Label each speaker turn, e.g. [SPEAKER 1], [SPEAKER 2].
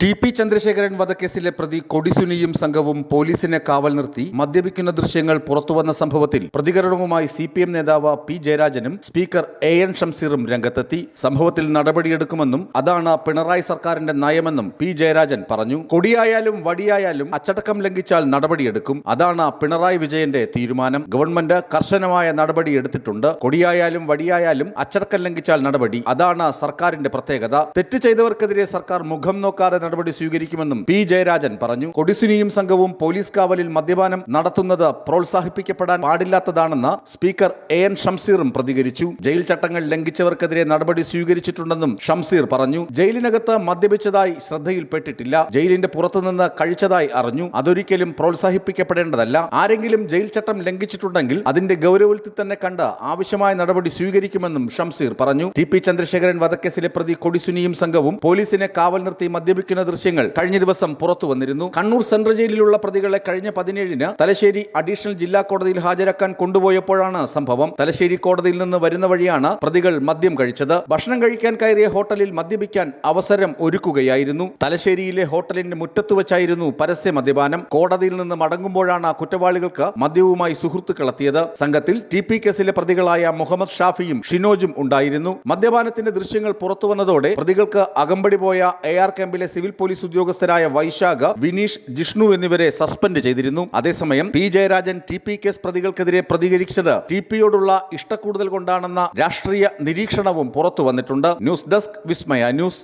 [SPEAKER 1] TP. Chandrasekharan വധക്കേസിലെ പ്രതി കൊടിസുനിയും സംഘവും പോലീസിനെ കാവൽ നിർത്തി മദ്യപിക്കുന്ന ദൃശ്യങ്ങൾ പുറത്തുവന്ന സംഭവത്തിൽ പ്രതികരണവുമായി CPM നേതാവ് പി ജയരാജനും സ്പീക്കർ AN ഷംസീറും രംഗത്തെത്തി. സംഭവത്തിൽ നടപടിയെടുക്കുമെന്നും അതാണ് പിണറായി സർക്കാരിന്റെ നയമെന്നും പി ജയരാജൻ പറഞ്ഞു. കൊടിയായാലും വടിയായാലും അച്ചടക്കം ലംഘിച്ചാൽ നടപടിയെടുക്കും. അതാണ് പിണറായി വിജയന്റെ തീരുമാനം. ഗവൺമെന്റ് കർശനമായ നടപടിയെടുത്തിട്ടുണ്ട്. കൊടിയായാലും വടിയായാലും അച്ചടക്കം ലംഘിച്ചാൽ നടപടി. അതാണ് സർക്കാരിന്റെ പ്രത്യേകത. തെറ്റ് ചെയ്തവർക്കെതിരെ സർക്കാർ മുഖം നോക്കാതെ നടപടി സ്വീകരിക്കുമെന്നും പി ജയരാജൻ പറഞ്ഞു. കൊടിസുനിയും സംഘവും പോലീസ് കാവലിൽ മദ്യപാനം നടത്തുന്നത് പ്രോത്സാഹിപ്പിക്കപ്പെടാൻ പാടില്ലാത്തതാണെന്ന് സ്പീക്കർ AN ഷംസീറും പ്രതികരിച്ചു. ജയിൽ ചട്ടങ്ങൾ ലംഘിച്ചവർക്കെതിരെ നടപടി സ്വീകരിച്ചിട്ടുണ്ടെന്നും ഷംസീർ പറഞ്ഞു. ജയിലിനകത്ത് മദ്യപിച്ചതായി ശ്രദ്ധയിൽപ്പെട്ടിട്ടില്ല. ജയിലിന്റെ പുറത്തുനിന്ന് കഴിച്ചതായി അറിഞ്ഞു. അതൊരിക്കലും പ്രോത്സാഹിപ്പിക്കപ്പെടേണ്ടതല്ല. ആരെങ്കിലും ജയിൽ ചട്ടം ലംഘിച്ചിട്ടുണ്ടെങ്കിൽ അതിന്റെ ഗൗരവത്തിൽ തന്നെ കണ്ട് ആവശ്യമായ നടപടി സ്വീകരിക്കുമെന്നും ഷംസീർ പറഞ്ഞു. ടി.പി. ചന്ദ്രശേഖരൻ വധക്കേസിലെ പ്രതി കൊടിസുനിയും സംഘവും പോലീസിനെ കാവൽ നിർത്തി മദ്യപിക്കുന്ന ദൃശ്യങ്ങൾ കഴിഞ്ഞ ദിവസം പുറത്തു വന്നിരുന്നു. കണ്ണൂർ സെൻട്രൽ ജയിലിലുള്ള പ്രതികളെ കഴിഞ്ഞ 17-ന് തലശ്ശേരി അഡീഷണൽ ജില്ലാ കോടതിയിൽ ഹാജരാക്കാൻ കൊണ്ടുപോയപ്പോഴാണ് സംഭവം. തലശ്ശേരി കോടതിയിൽ നിന്ന് വരുന്ന വഴിയാണ് പ്രതികൾ മദ്യം കഴിച്ചത്. ഭക്ഷണം കഴിക്കാൻ കയറിയ ഹോട്ടലിൽ മദ്യപിക്കാൻ അവസരം ഒരുക്കുകയായിരുന്നു. തലശ്ശേരിയിലെ ഹോട്ടലിന്റെ മുറ്റത്ത് വെച്ചായിരുന്നു പരസ്യ മദ്യപാനം. കോടതിയിൽ നിന്ന് മടങ്ങുമ്പോഴാണ് കുറ്റവാളികൾക്ക് മദ്യവുമായി സുഹൃത്തുക്കളെത്തിയത്. സംഘത്തിൽ ടി.പി. കേസിലെ പ്രതികളായ മുഹമ്മദ് ഷാഫിയും ഷിനോജും ഉണ്ടായിരുന്നു. മദ്യപാനത്തിന്റെ ദൃശ്യങ്ങൾ പുറത്തുവന്നതോടെ പ്രതികൾക്ക് അകമ്പടി പോയ AR ക്യാമ്പിലെ സിവിൽ പോലീസ് ഉദ്യോഗസ്ഥരായ വൈശാഖ്, വിനീഷ്, ജിഷ്ണു എന്നിവരെ സസ്പെൻഡ് ചെയ്തിരുന്നു. അതേസമയം പി ജയരാജൻ ടി.പി. കേസ് പ്രതികൾക്കെതിരെ പ്രതികരിച്ചത് ടി.പി.യോടുള്ള ഇഷ്ടക്കൂടുതൽ കൊണ്ടാണെന്ന രാഷ്ട്രീയ നിരീക്ഷണവും പുറത്തു വന്നിട്ടുണ്ട്. ന്യൂസ് ഡെസ്ക്, വിസ്മയ ന്യൂസ്.